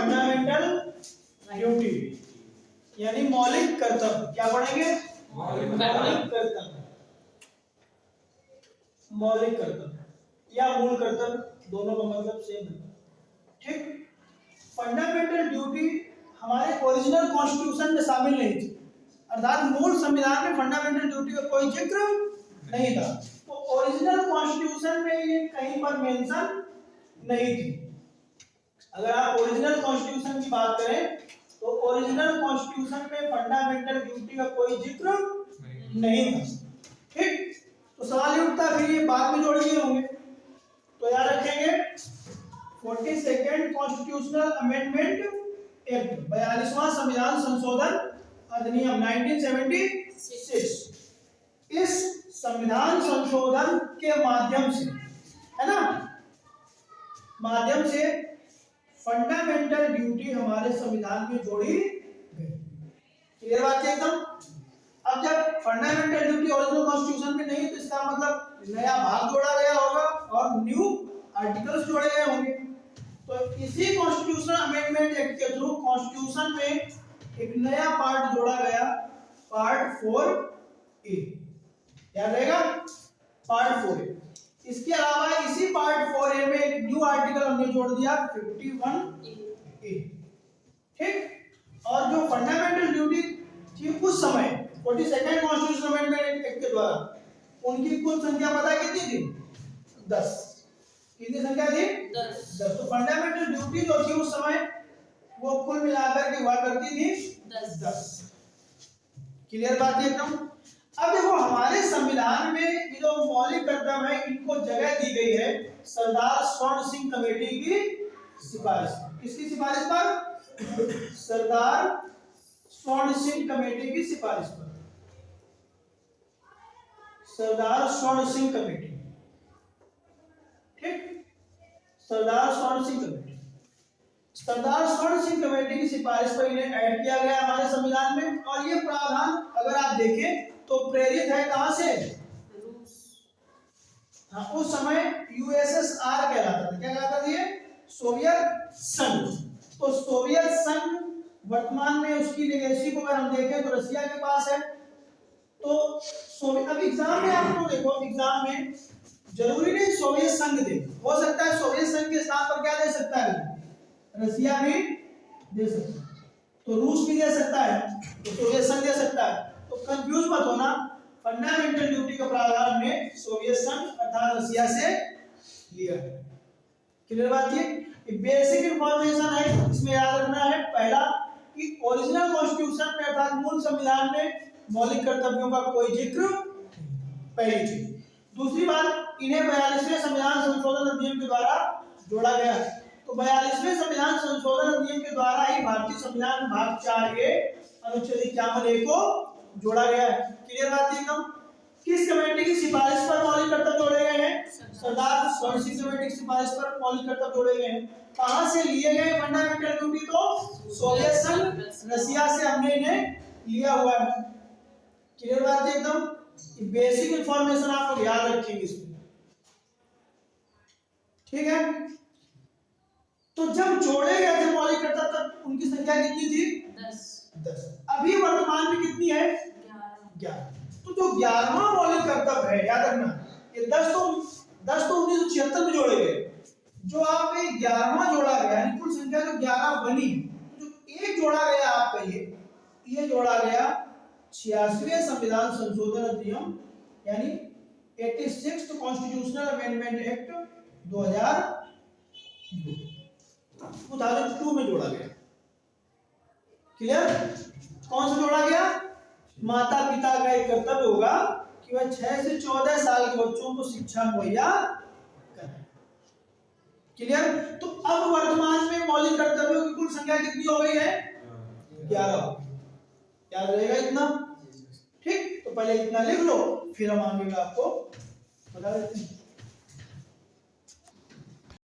Fundamental duty यानी मौलिक कर्तव्य। क्या पढ़ेंगे? मौलिक कर्तव्य। मौलिक कर्तव्य या मूल कर्तव्य, दोनों का मतलब सेम है। ठीक। फंडामेंटल ड्यूटी हमारे ओरिजिनल कॉन्स्टिट्यूशन में शामिल नहीं थी, अर्थात मूल संविधान में फंडामेंटल ड्यूटी का कोई जिक्र नहीं था। तो ओरिजिनल कॉन्स्टिट्यूशन में ये कहीं पर मेंशन नहीं थी। अगर आप ओरिजिनल कॉन्स्टिट्यूशन की बात करें तो ओरिजिनल कॉन्स्टिट्यूशन में फंडामेंटल ड्यूटी का कोई जिक्र नहीं था। ठीक। तो सवाल ये उठता फिर ये बाद में जोड़ दिए होंगे, तो याद रखेंगे 42nd कॉन्स्टिट्यूशनल अमेंडमेंट एक्ट, 42वां संविधान संशोधन अधिनियम 1976। इस संविधान संशोधन के माध्यम से, है ना, माध्यम से फंडामेंटल ड्यूटी हमारे संविधान में जोड़ी गई। क्लियर बात है एकदम? अब जब फंडामेंटल ड्यूटी ओरिजिनल कॉन्स्टिट्यूशन में नहीं, तो इसका मतलब नया भाग जोड़ा गया होगा और न्यू आर्टिकल्स जोड़े गए होंगे। तो इसी कॉन्स्टिट्यूशनल अमेंडमेंट एक्ट के थ्रू कॉन्स्टिट्यूशन में एक नया पार्ट जोड़ा गया, पार्ट 4A। याद रहेगा? Part 4A। इसके अलावा इसी पार्ट 4A में एक न्यू आर्टिकल हमने जोड़ दिया 51A। ठीक। और जो फंडामेंटल ड्यूटी थी उस समय 42nd कॉन्स्टिट्यूशनल अमेंडमेंट एक्ट के द्वारा, उनकी कुल संख्या पता कितनी थी? 10। कितनी संख्या थी? 10। तो फंडामेंटल ड्यूटी जो थी उस समय वो कुल मिलाकर के हुआ करती थी 10। क्लियर बात है एकदम? अब देखो हमारे संविधान में ये जो मौलिक कर्तव्य है इनको जगह दी गई है सरदार स्वर्ण सिंह कमेटी की सिफारिश पर। किसकी सिफारिश पर? सरदार स्वर्ण सिंह कमेटी की सिफारिश पर। सरदार स्वर्ण सिंह कमेटी। ठीक। सरदार स्वर्ण सिंह कमेटी, सरदार स्वर्ण सिंह कमेटी की सिफारिश पर इन्हें ऐड किया गया हमारे संविधान में। और ये प्रावधान अगर आप देखें तो प्रेरित है कहां से? रूस। हाँ, उस समय यूएसएसआर कहलाता था। क्या कहलाता था ये? सोवियत संघ। तो सोवियत संघ वर्तमान में उसकी लेगेसी को अगर हम देखें तो रसिया के पास है। तो अब एग्जाम में आपको देखो, एग्जाम में जरूरी नहीं सोवियत संघ दे, हो सकता है सोवियत संघ के स्थान पर क्या दे सकता है? रसिया भी दे सकता है, तो रूस भी दे सकता है, तो सोवियत संघ दे सकता है। तो कंफ्यूज मत होना, फंडामेंटल ड्यूटी का प्रावधान में सोवियत संघ अर्थात रसिया से लिया है। क्लियर बात? ये बेसिक इंफॉर्मेशन है, इसमें याद रखना है। पहला कि ओरिजिनल कॉन्स्टिट्यूशन में अर्थात मूल संविधान में मौलिक कर्तव्यों का कोई जिक्र, पहली चीज। दूसरी बात, इन्हें 42वें संविधान संशोधन अधिनियम के द्वारा जोड़ा गया है। तो 42वें संविधान संशोधन अधिनियम के द्वारा ही भारतीय संविधान भाग 4A अनुच्छेद 51A को जोड़ा गया है। क्लियर बात एकदम? किस कमेटी की सिफारिश पर मौलिक कर्तव्य जोड़े गए हैं? सरदार स्वर्ण सिंह कमेटी की सिफारिश पर मौलिक कर्तव्य जोड़े गए हैं। कहां से लिए गए फंडामेंटल ड्यूटी? तो सोवियत संघ, रसिया से हमने इन्हें लिया हुआ है। क्लियर बात एकदम? बेसिक इंफॉर्मेशन आप लोग याद रखेंगे इसमें। ठीक है। तो जब जोड़े गए थे मौलिक कर्तव्य तब उनकी संख्या कितनी थी? 10। अभी वर्तमान में कितनी है? 11। तो जो 11वां मौलिक कर्तव्य है, याद रखना, ये 10 तो 1976 में जोड़े गए। जो आप 11वां जोड़ा गया यानी कुल संख्या जो 11 बनी, जो एक जोड़ा गया आपका ये जोड़ा गया 86वें संविधान संशोधन अधिनियम यानी 86th कॉन्स्टिट्यूशनल अमेंडमेंट एक्ट 2002 में जोड़ा गया। क्लियर? कौन सा जोड़ा गया? माता पिता का एक कर्तव्य होगा कि वह 6 से 14 साल के बच्चों को शिक्षा मुहैया करें। क्लियर? तो अब वर्तमान में मौलिक कर्तव्यों की कुल संख्या कितनी हो गई है? 11। याद रहेगा इतना? ठीक। तो पहले इतना लिख लो, फिर हम आगे का आपको बता देते हैं।